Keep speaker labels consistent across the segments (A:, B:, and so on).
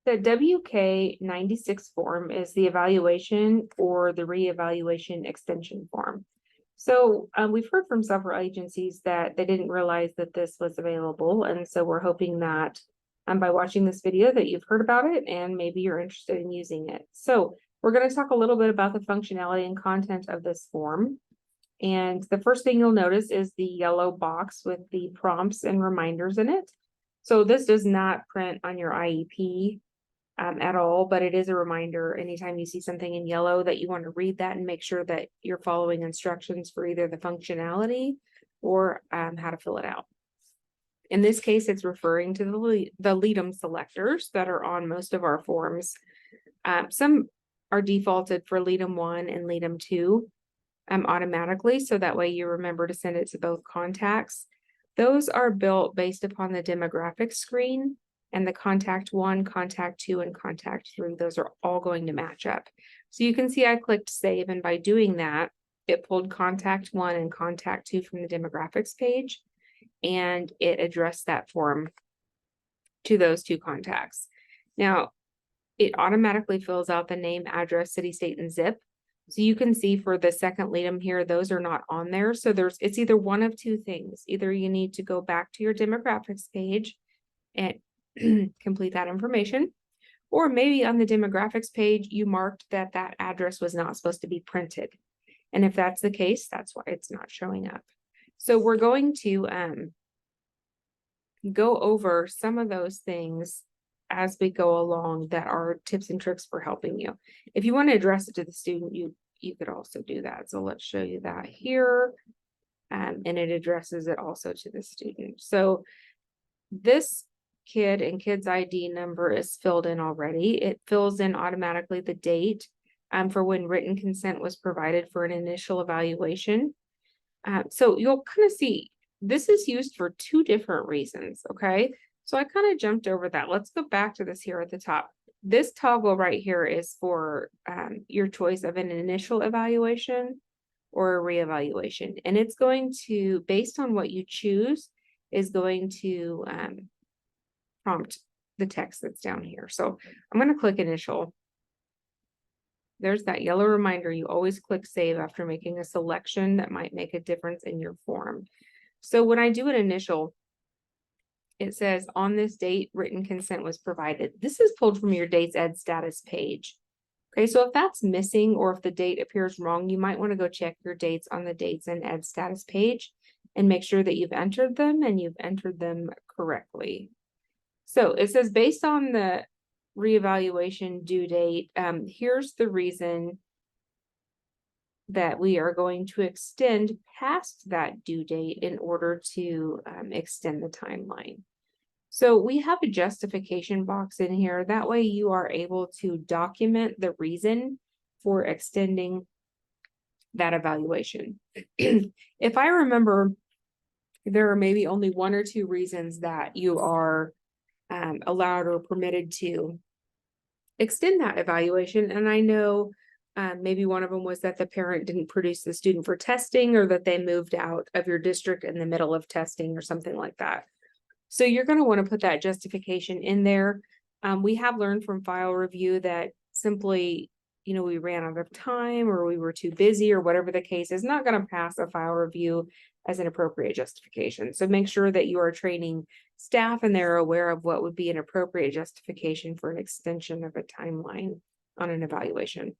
A: The WK-96 form is the evaluation or the reevaluation extension form. So we've heard from several agencies that they didn't realize that this was available. And so we're hoping that by watching this video that you've heard about it and maybe you're interested in using it. So we're going to talk a little bit about the functionality and content of this form. And the first thing you'll notice is the yellow box with the prompts and reminders in it. So this does not print on your IEP at all, but it is a reminder anytime you see something in yellow that you want to read that and make sure that you're following instructions for either the functionality or how to fill it out. In this case, it's referring to the LEADM selectors that are on most of our forms. Some are defaulted for LEADM 1 and LEADM 2 automatically, so that way you remember to send it to both contacts. Those are built based upon the demographic screen, and the contact 1, contact 2, and contact 3, those are all going to match up. So you can see I clicked save, and by doing that, it pulled contact 1 and contact 2 from the demographics page, and it addressed that form to those two contacts. Now, it automatically fills out the name, address, city, state, and zip. So you can see for the second LEADM here, those are not on there. So it's either one of two things. Either you need to go back to your demographics page and complete that information, or maybe on the demographics page, you marked that that address was not supposed to be printed. And if that's the case, that's why it's not showing up. So we're going to go over some of those things as we go along that are tips and tricks for helping you. If you want to address it to the student, you could also do that. So let's show you that here. And it addresses it also to the student. So this kid and kid's ID number is filled in already. It fills in automatically the date for when written consent was provided for an initial evaluation. So you'll kind of see this is used for two different reasons, okay? So I kind of jumped over that. Let's go back to this here at the top. This toggle right here is for your choice of an initial evaluation or a reevaluation. And it's going to, based on what you choose, is going to prompt the text that's down here. So I'm going to click initial. There's that yellow reminder. You always click save after making a selection that might make a difference in your form. So when I do an initial, it says on this date, written consent was provided. This is pulled from your dates ed status page. Okay, so if that's missing or if the date appears wrong, you might want to go check your dates on the dates and ed status page and make sure that you've entered them and you've entered them correctly. So it says based on the reevaluation due date, here's the reason that we are going to extend past that due date in order to extend the timeline. So we have a justification box in here. That way you are able to document the reason for extending that evaluation. If I remember, there are maybe only one or two reasons that you are allowed or permitted to extend that evaluation. And I know maybe one of them was that the parent didn't produce the student for testing, or that they moved out of your district in the middle of testing or something like that. So you're going to want to put that justification in there. We have learned from file review that simply, we ran out of time or we were too busy or whatever the case is not going to pass a file review as an appropriate justification. So make sure that you are training staff and they're aware of what would be an appropriate justification for an extension of a timeline on an evaluation.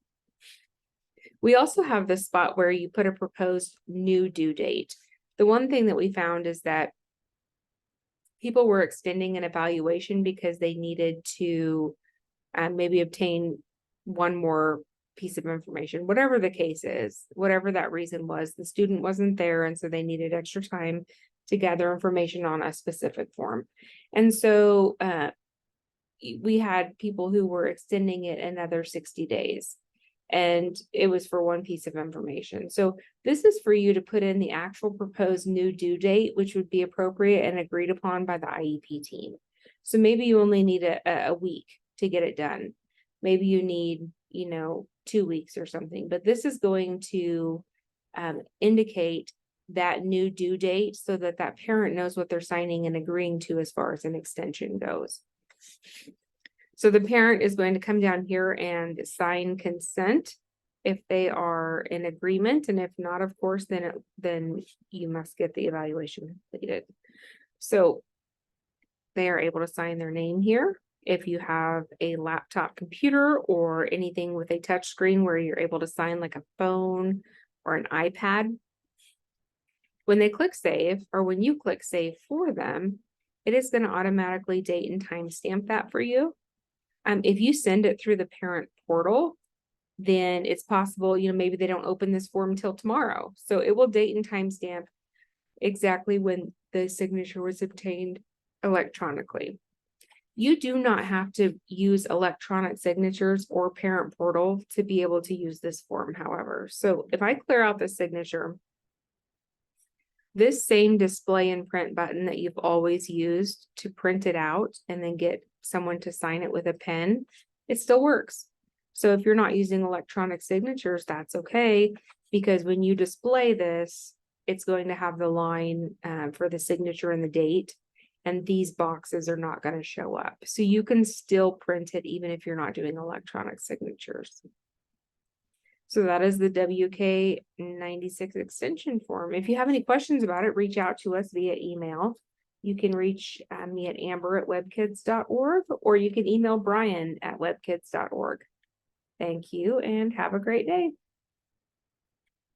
A: We also have this spot where you put a proposed new due date. The one thing that we found is that people were extending an evaluation because they needed to maybe obtain one more piece of information, whatever the case is, whatever that reason was, the student wasn't there. And so they needed extra time to gather information on a specific form. And so we had people who were extending it another 60 days. And it was for one piece of information. So this is for you to put in the actual proposed new due date, which would be appropriate and agreed upon by the IEP team. So maybe you only need a week to get it done. Maybe you need, 2 weeks or something, but this is going to indicate that new due date so that that parent knows what they're signing and agreeing to as far as an extension goes. So the parent is going to come down here and sign consent if they are in agreement, and if not, of course, then you must get the evaluation completed. So they are able to sign their name here. If you have a laptop computer or anything with a touch screen where you're able to sign like a phone or an iPad, when they click save, or when you click save for them, it is going to automatically date and timestamp that for you. If you send it through the parent portal, then it's possible, maybe they don't open this form until tomorrow. So it will date and timestamp exactly when the signature was obtained electronically. You do not have to use electronic signatures or parent portal to be able to use this form, however. So if I clear out the signature, this same display and print button that you've always used to print it out and then get someone to sign it with a pen, it still works. So if you're not using electronic signatures, that's okay, because when you display this, it's going to have the line for the signature and the date, and these boxes are not going to show up. So you can still print it even if you're not doing electronic signatures. So that is the WK-96 extension form. If you have any questions about it, reach out to us via email. You can reach me at amber@webkids.org, or you can email Brian at webkids.org. Thank you and have a great day.